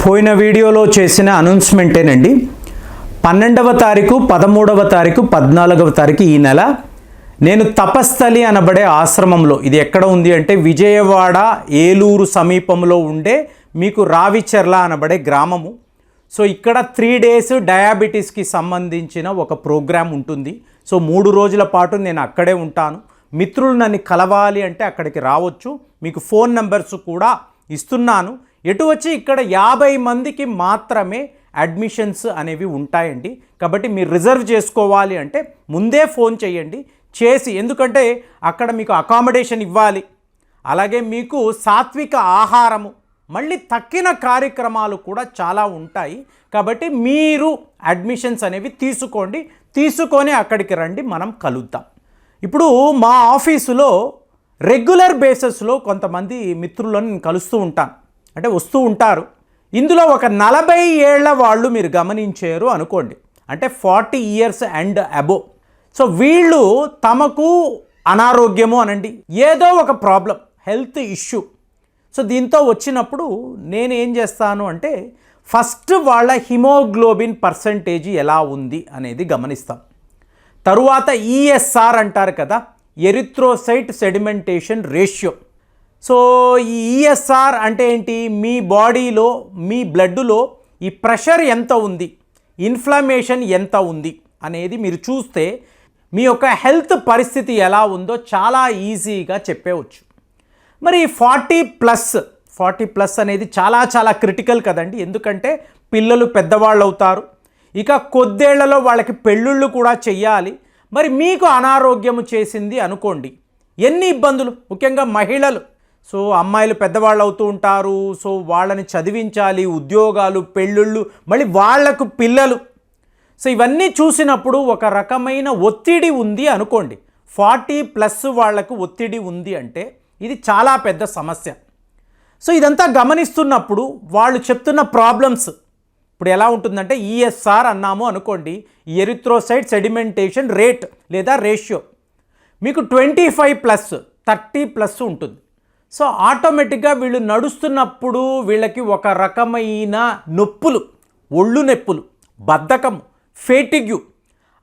పోయిన వీడియోలో చేసిన అనౌన్స్మెంటేనండి. 12వ తారీఖు, 13వ తారీఖు, 14వ తారీఖు ఈ నెల నేను తపస్థలి అనబడే ఆశ్రమంలో, ఇది ఎక్కడ ఉంది అంటే విజయవాడ ఏలూరు సమీపంలో ఉండే మీకు రావిచెర్ల అనబడే గ్రామము. సో ఇక్కడ 3 days డయాబెటీస్కి సంబంధించిన ఒక ప్రోగ్రాం ఉంటుంది. సో 3 రోజుల పాటు నేను అక్కడే ఉంటాను. మిత్రులు నన్ను కలవాలి అంటే అక్కడికి రావచ్చు. మీకు ఫోన్ నెంబర్స్ కూడా ఇస్తున్నాను. ఎటు వచ్చి ఇక్కడ 50 మందికి మాత్రమే అడ్మిషన్స్ అనేవి ఉంటాయండి. కాబట్టి మీరు రిజర్వ్ చేసుకోవాలి అంటే ముందే ఫోన్ చేయండి. ఎందుకంటే అక్కడ మీకు అకామిడేషన్ ఇవ్వాలి, అలాగే మీకు సాత్విక ఆహారము, మళ్ళీ తక్కిన కార్యక్రమాలు కూడా చాలా ఉంటాయి. కాబట్టి మీరు అడ్మిషన్స్ అనేవి తీసుకొని అక్కడికి రండి, మనం కలుద్దాం. ఇప్పుడు మా ఆఫీసులో రెగ్యులర్ బేసిస్లో కొంతమంది మిత్రులను నేను కలుస్తూ ఉంటాను, అంటే వస్తూ ఉంటారు. ఇందులో ఒక 40 ఏళ్ల వాళ్ళు మీరు గమనించారు అనుకోండి, అంటే 40 years అండ్ అబోవ్. సో వీళ్ళు తమకు అనారోగ్యము అనండి, ఏదో ఒక ప్రాబ్లం, హెల్త్ ఇష్యూ. సో దీంతో వచ్చినప్పుడు నేను ఏం చేస్తాను అంటే ఫస్ట్ వాళ్ళ హిమోగ్లోబిన్ పర్సంటేజ్ ఎలా ఉంది అనేది గమనిస్తాం. తరువాత ఈఎస్ఆర్ అంటారు కదా, ఎరిథ్రోసైట్ సెడిమెంటేషన్ రేషియో. సో ఈ ఈఎస్ఆర్ అంటే ఏంటి, మీ బాడీలో మీ బ్లడ్లో ఈ ప్రెషర్ ఎంత ఉంది, ఇన్ఫ్లమేషన్ ఎంత ఉంది అనేది మీరు చూస్తే మీ యొక్క హెల్త్ పరిస్థితి ఎలా ఉందో చాలా ఈజీగా చెప్పేవచ్చు. మరి 40+ అనేది చాలా క్రిటికల్ కదండి. ఎందుకంటే పిల్లలు పెద్దవాళ్ళు అవుతారు, ఇక కొద్దేళ్లలో వాళ్ళకి పెళ్ళిళ్ళు కూడా చెయ్యాలి. మరి మీకు అనారోగ్యము చేసింది అనుకోండి, ఎన్ని ఇబ్బందులు, ముఖ్యంగా మహిళలు. సో అమ్మాయిలు పెద్దవాళ్ళు అవుతూ ఉంటారు, సో వాళ్ళని చదివించాలి, ఉద్యోగాలు, పెళ్ళిళ్ళు, మళ్ళీ వాళ్లకు పిల్లలు. సో ఇవన్నీ చూసినప్పుడు ఒక రకమైన ఒత్తిడి ఉంది అనుకోండి. 40+ వాళ్లకు ఒత్తిడి ఉంది అంటే ఇది చాలా పెద్ద సమస్య. సో ఇదంతా గమనిస్తున్నప్పుడు వాళ్ళు చెప్తున్న ప్రాబ్లమ్స్ ఇప్పుడు ఎలా ఉంటుందంటే, ఈఎస్ఆర్ అన్నాము అనుకోండి, ఎరిథ్రోసైట్ సెడిమెంటేషన్ రేట్ లేదా రేషియో మీకు 25+, 30+ ఉంటుంది. సో ఆటోమేటిక్గా వీళ్ళు నడుస్తున్నప్పుడు వీళ్ళకి ఒక రకమైన నొప్పులు, ఒళ్ళు నొప్పులు, బద్ధకము, ఫేటిగ్యూ,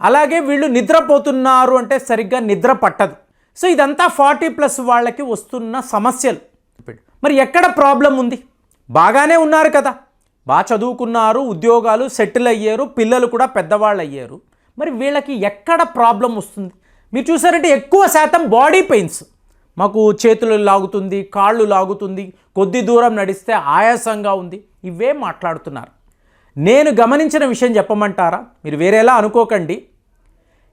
అలాగే వీళ్ళు నిద్రపోతున్నారు అంటే సరిగ్గా నిద్ర పట్టదు. సో ఇదంతా 40+ వాళ్ళకి వస్తున్న సమస్యలు. మరి ఎక్కడ ప్రాబ్లం ఉంది? బాగానే ఉన్నారు కదా, బాగా చదువుకున్నారు, ఉద్యోగాలు సెటిల్ అయ్యారు, పిల్లలు కూడా పెద్దవాళ్ళు అయ్యారు. మరి వీళ్ళకి ఎక్కడ ప్రాబ్లం వస్తుంది? మీరు చూసారంటే ఎక్కువ శాతం బాడీ పెయిన్స్, మాకు చేతులు లాగుతుంది, కాళ్ళు లాగుతుంది, కొద్ది దూరం నడిస్తే ఆయాసంగా ఉంది, ఇవే మాట్లాడుతున్నారు. నేను గమనించిన విషయం చెప్పమంటారా? మీరు వేరేలా అనుకోకండి.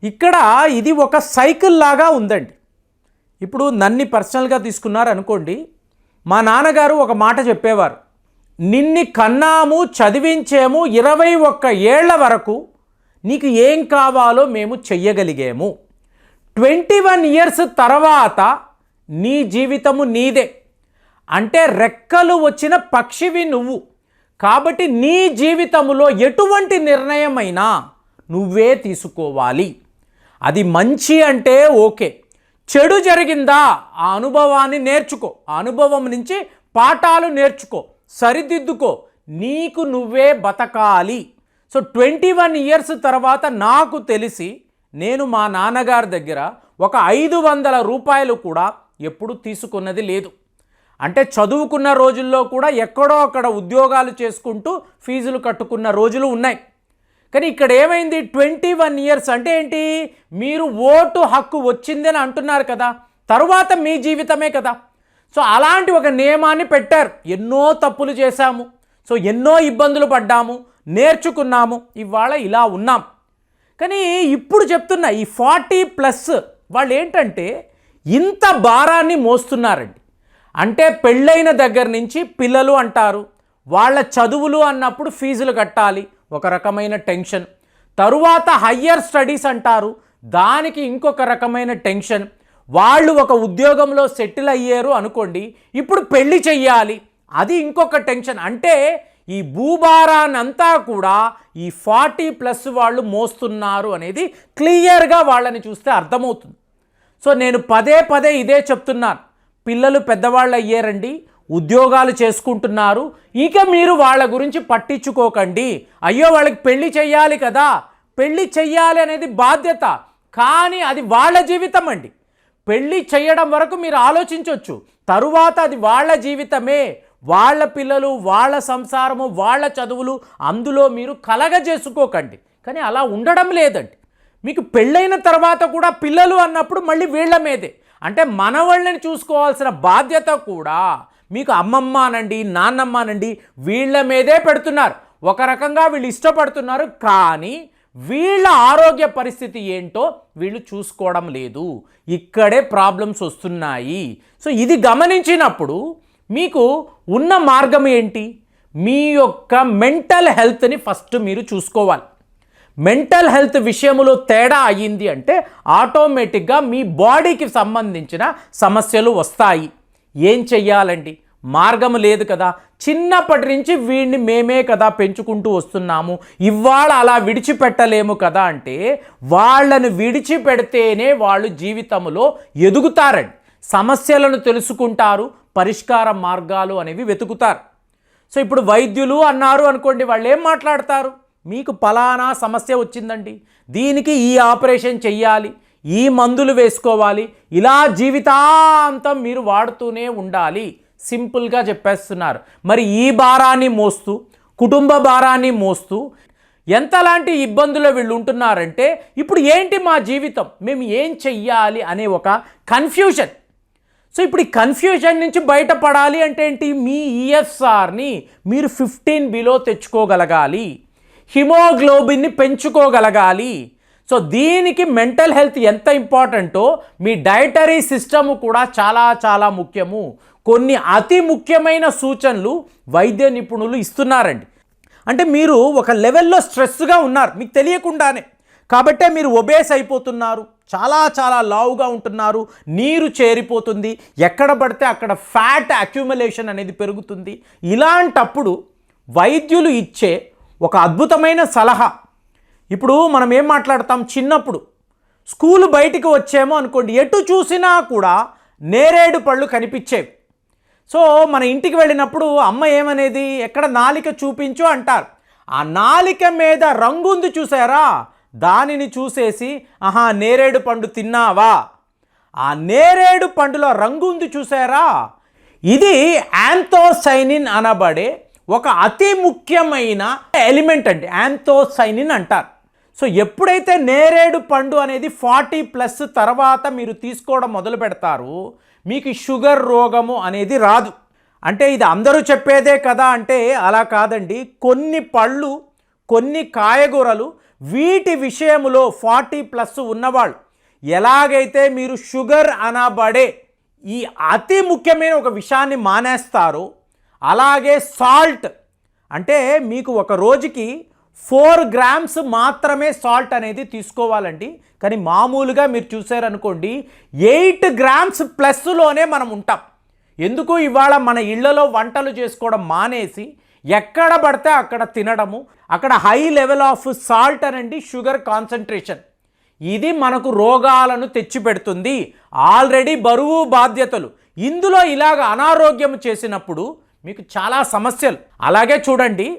ఇక్కడ ఇది ఒక సైకిల్ లాగా ఉందండి. ఇప్పుడు నన్ను పర్సనల్గా తీసుకున్నారు అనుకోండి, మా నాన్నగారు ఒక మాట చెప్పేవారు, నిన్ని కన్నాము, చదివించాము, 21 ఏళ్ల వరకు నీకు ఏం కావాలో మేము చెయ్యగలిగాము. 21 years తర్వాత నీ జీవితము నీదే, అంటే రెక్కలు వచ్చిన పక్షివి నువ్వు. కాబట్టి నీ జీవితంలో ఎటువంటి నిర్ణయమైనా నువ్వే తీసుకోవాలి. అది మంచి అంటే ఓకే, చెడు జరిగిందా ఆ అనుభవాన్ని నేర్చుకో, ఆ అనుభవం నుంచి పాఠాలు నేర్చుకో, సరిదిద్దుకో, నీకు నువ్వే బతకాలి. సో 21 years తర్వాత నాకు తెలిసి నేను మా నాన్నగారి దగ్గర ఒక 500 రూపాయలు కూడా ఎప్పుడు తీసుకున్నది లేదు. అంటే చదువుకున్న రోజుల్లో కూడా ఎక్కడో అక్కడ ఉద్యోగాలు చేసుకుంటూ ఫీజులు కట్టుకున్న రోజులు ఉన్నాయి. కానీ ఇక్కడ ఏమైంది, 21 years అంటే ఏంటి, మీరు ఓటు హక్కు వచ్చిందని అంటున్నారు కదా, తరువాత మీ జీవితమే కదా. సో అలాంటి ఒక నియమాన్ని పెట్టారు. ఎన్నో తప్పులు చేశాము, సో ఎన్నో ఇబ్బందులు పడ్డాము, నేర్చుకున్నాము, ఇవాళ ఇలా ఉన్నాం. కానీ ఇప్పుడు చెప్తున్న ఈ 40+ వాళ్ళు ఏంటంటే ఇంత భారాన్ని మోస్తున్నారండి. అంటే పెళ్ళైన దగ్గర నుంచి పిల్లలు అంటారు, వాళ్ళ చదువులు అన్నప్పుడు ఫీజులు కట్టాలి, ఒక రకమైన టెన్షన్. తరువాత హయ్యర్ స్టడీస్ అంటారు, దానికి ఇంకొక రకమైన టెన్షన్. వాళ్ళు ఒక ఉద్యోగంలో సెటిల్ అయ్యారు అనుకోండి, ఇప్పుడు పెళ్లి చెయ్యాలి, అది ఇంకొక టెన్షన్. అంటే ఈ భూభారాన్నంతా కూడా ఈ 40+ వాళ్ళు మోస్తున్నారు అనేది క్లియర్గా వాళ్ళని చూస్తే అర్థమవుతుంది. సో నేను పదే ఇదే చెప్తున్నాను, పిల్లలు పెద్దవాళ్ళు అయ్యారండి, ఉద్యోగాలు చేసుకుంటున్నారు, ఇక మీరు వాళ్ళ గురించి పట్టించుకోకండి. అయ్యో వాళ్ళకి పెళ్లి చెయ్యాలి కదా, పెళ్లి చెయ్యాలి అనేది బాధ్యత, కానీ అది వాళ్ళ జీవితం అండి. పెళ్లి చేయడం వరకు మీరు ఆలోచించవచ్చు, తరువాత అది వాళ్ళ జీవితమే, వాళ్ళ పిల్లలు, వాళ్ళ సంసారము, వాళ్ళ చదువులు, అందులో మీరు కలగజేసుకోకండి. కానీ అలా ఉండడం లేదండి. మీకు పెళ్ళైన తర్వాత కూడా పిల్లలు అన్నప్పుడు మళ్ళీ వీళ్ళ మీదే, అంటే మనవాళ్ళని చూసుకోవాల్సిన బాధ్యత కూడా మీకు అమ్మమ్మ అనండి, నాన్నమ్మ అనండి, వీళ్ళ మీదే పెడుతున్నారు. ఒక రకంగా వీళ్ళు ఇష్టపడుతున్నారు, కానీ వీళ్ళ ఆరోగ్య పరిస్థితి ఏంటో వీళ్ళు చూసుకోవడం లేదు. ఇక్కడే ప్రాబ్లమ్స్ వస్తున్నాయి. సో ఇది గమనించినప్పుడు మీకు ఉన్న మార్గం ఏంటి? మీ యొక్క మెంటల్ హెల్త్ని ఫస్ట్ మీరు చూసుకోవాలి. మెంటల్ హెల్త్ విషయంలో తేడా అయ్యింది అంటే ఆటోమేటిక్గా మీ బాడీకి సంబంధించిన సమస్యలు వస్తాయి. ఏం చెయ్యాలండి? మార్గం లేదు కదా. చిన్నప్పటి నుంచి వీడిని మేమే కదా పెంచుకుంటూ వస్తున్నాము, ఇవాళ అలా విడిచిపెట్టలేము కదా అంటే వాళ్ళను విడిచిపెడితేనే వాళ్ళు జీవితంలో ఎదుగుతారండి. సమస్యలను తెలుసుకుంటారు, పరిష్కార మార్గాలు అనేవి వెతుకుతారు. సో ఇప్పుడు వైద్యులు అన్నారు అనుకోండి, వాళ్ళు ఏం మాట్లాడతారు? మీకు పలానా సమస్య వచ్చిందండి, దీనికి ఈ ఆపరేషన్ చెయ్యాలి, ఈ మందులు వేసుకోవాలి, ఇలా జీవితాంతం మీరు వాడుతూనే ఉండాలి, సింపుల్గా చెప్పేస్తున్నారు. మరి ఈ భారాన్ని మోస్తూ, కుటుంబ భారాన్ని మోస్తూ ఎంతలాంటి ఇబ్బందులు వీళ్ళు ఉంటున్నారంటే ఇప్పుడు ఏంటి మా జీవితం, మేము ఏం చెయ్యాలి అనే ఒక కన్ఫ్యూజన్. సో ఇప్పుడు ఈ కన్ఫ్యూజన్ నుంచి బయటపడాలి అంటే ఏంటి? మీ ఈఎస్ఆర్ని మీరు 15 బిలో తెచ్చుకోగలగాలి, హిమోగ్లోబిన్ని పెంచుకోగలగాలి. సో దీనికి మెంటల్ హెల్త్ ఎంత ఇంపార్టెంటో మీ డైటరీ సిస్టమ్ కూడా చాలా చాలా ముఖ్యము. కొన్ని అతి ముఖ్యమైన సూచనలు వైద్య నిపుణులు ఇస్తున్నారండి. అంటే మీరు ఒక లెవెల్లో స్ట్రెస్గా ఉన్నారు మీకు తెలియకుండానే, కాబట్టే మీరు ఒబేస్ అయిపోతున్నారు, చాలా చాలా లావుగా ఉంటున్నారు, నీరు చేరిపోతుంది, ఎక్కడ పడితే అక్కడ ఫ్యాట్ అక్యుములేషన్ అనేది పెరుగుతుంది. ఇలాంటప్పుడు వైద్యులు ఇచ్చే ఒక అద్భుతమైన సలహా, ఇప్పుడు మనం ఏం మాట్లాడతాం, చిన్నప్పుడు స్కూలు బయటికి వచ్చేమో అనుకోండి, ఎటు చూసినా కూడా నేరేడు పళ్ళు కనిపించేవి. సో మన ఇంటికి వెళ్ళినప్పుడు అమ్మ ఏమనేది, ఎక్కడ నాలిక చూపించు అంటారు. ఆ నాలిక మీద రంగు ఉంది చూసారా, దానిని చూసేసి ఆహా నేరేడు పండు తిన్నావా, ఆ నేరేడు పండులో రంగు ఉంది చూసారా, ఇది యాంథోసైనిన్ అనబడే ఒక అతి ముఖ్యమైన ఎలిమెంట్ అండి, యాంథోసైనిన్ అంటారు. సో ఎప్పుడైతే నేరేడు పండు అనేది 40+ తర్వాత మీరు తీసుకోవడం మొదలు పెడతారు, మీకు షుగర్ రోగము అనేది రాదు. అంటే ఇది అందరూ చెప్పేదే కదా అంటే అలా కాదండి. కొన్ని పళ్ళు, కొన్ని కాయగూరలు, వీటి విషయంలో 40+ ఉన్నవాళ్ళు ఎలాగైతే మీరు షుగర్ అనబడే ఈ అతి ముఖ్యమైన ఒక విషయాన్ని మానేస్తారో, అలాగే సాల్ట్, అంటే మీకు ఒక రోజుకి 4 గ్రామ్స్ మాత్రమే సాల్ట్ అనేది తీసుకోవాలండి. కానీ మామూలుగా మీరు చూసారనుకోండి 8 గ్రామ్స్ ప్లస్లోనే మనం ఉంటాం. ఎందుకు? ఇవాళ మన ఇళ్లలో వంటలు చేసుకోవడం మానేసి ఎక్కడ పడితే అక్కడ తినడము, అక్కడ హై లెవెల్ ఆఫ్ సాల్ట్ అనండి, షుగర్ కాన్సన్ట్రేషన్, ఇది మనకు రోగాలను తెచ్చిపెడుతుంది. ఆల్రెడీ బరువు బాధ్యతలు, ఇందులో ఇలాగ అనారోగ్యం చేసినప్పుడు మీకు చాలా సమస్యలు. అలాగే చూడండి,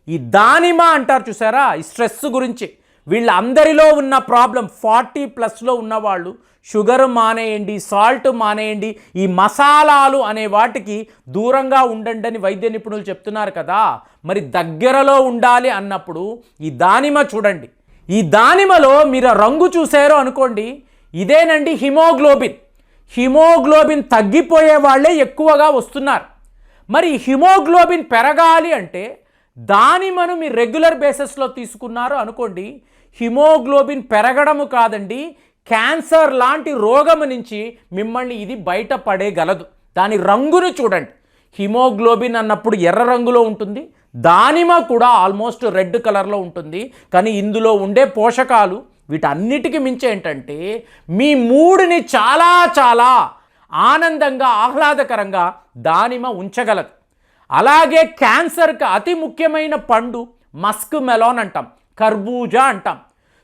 ఈ దానిమ్మ అంటారు చూసారా, ఈ స్ట్రెస్ గురించి, వీళ్ళందరిలో ఉన్న ప్రాబ్లం 40+లో ఉన్నవాళ్ళు షుగర్ మానేయండి, సాల్ట్ మానేయండి, ఈ మసాలాలు అనే వాటికి దూరంగా ఉండండి అని వైద్య నిపుణులు చెప్తున్నారు కదా. మరి దగ్గరలో ఉండాలి అన్నప్పుడు ఈ దానిమ్మ చూడండి, ఈ దానిమ్మలో మీరు రంగు చూసారో అనుకోండి, ఇదేనండి హిమోగ్లోబిన్. హిమోగ్లోబిన్ తగ్గిపోయే వాళ్ళే ఎక్కువగా వస్తున్నారు. మరి హిమోగ్లోబిన్ పెరగాలి అంటే దానిమ్మను మీరు రెగ్యులర్ బేసిస్లో తీసుకున్నారు అనుకోండి, హిమోగ్లోబిన్ పెరగడము కాదండి, క్యాన్సర్ లాంటి రోగము నుంచి మిమ్మల్ని ఇది బయటపడేయగలదు. దాని రంగును చూడండి, హిమోగ్లోబిన్ అన్నప్పుడు ఎర్ర రంగులో ఉంటుంది, దానిమ్మ కూడా ఆల్మోస్ట్ రెడ్ కలర్లో ఉంటుంది. కానీ ఇందులో ఉండే పోషకాలు వీటన్నిటికీ మించి ఏంటంటే మీ మూడ్ని చాలా చాలా ఆనందంగా, ఆహ్లాదకరంగా దానిమ్మ ఉంచగలదు. అలాగే క్యాన్సర్కి అతి ముఖ్యమైన పండు మస్క్ మెలాన్ అంటాం, కర్బూజా అంటాం.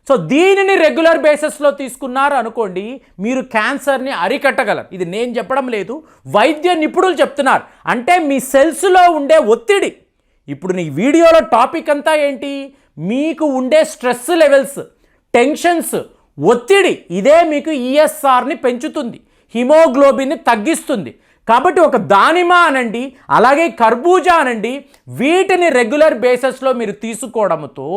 సో దీనిని రెగ్యులర్ బేసిస్లో తీసుకున్నారు అనుకోండి, మీరు క్యాన్సర్ని అరికట్టగలరు. ఇది నేను చెప్పడం లేదు, వైద్య నిపుణులు చెప్తున్నారు. అంటే మీ సెల్స్లో ఉండే ఒత్తిడి, ఇప్పుడు నీ వీడియోలో టాపిక్ అంతా ఏంటి, మీకు ఉండే స్ట్రెస్ లెవెల్స్, టెన్షన్స్, ఒత్తిడి, ఇదే మీకు ఈఎస్ఆర్ని పెంచుతుంది, హిమోగ్లోబిన్ని తగ్గిస్తుంది. కాబట్టి ఒక దానిమ్మ అనండి, అలాగే కర్బూజా అనండి, వీటిని రెగ్యులర్ బేసిస్లో మీరు తీసుకోవడంతో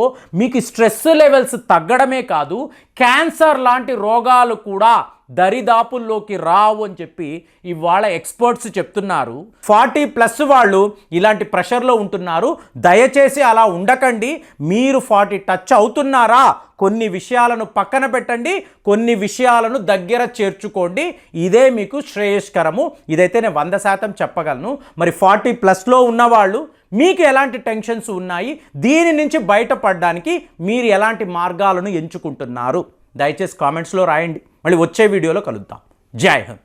మీకు స్ట్రెస్ లెవెల్స్ తగ్గడమే కాదు, క్యాన్సర్ లాంటి రోగాలు కూడా దరిదాపుల్లోకి రావు అని చెప్పి ఇవాళ ఎక్స్పర్ట్స్ చెప్తున్నారు. 40+ వాళ్ళు ఇలాంటి ప్రెషర్లో ఉంటున్నారు. దయచేసి అలా ఉండకండి. మీరు 40 టచ్ అవుతున్నారా, కొన్ని విషయాలను పక్కన పెట్టండి, కొన్ని విషయాలను దగ్గర చేర్చుకోండి. ఇదే మీకు శ్రేయస్కరము. ఇదైతే నేను 100% చెప్పగలను. మరి 40+లో ఉన్నవాళ్ళు మీకు ఎలాంటి టెన్షన్స్ ఉన్నాయి, దీని నుంచి బయటపడడానికి మీరు ఎలాంటి మార్గాలను ఎంచుకుంటున్నారు, దయచేసి కామెంట్స్లో రాయండి. మళ్ళీ వచ్చే వీడియోలో కలుద్దాం. జై హింద్.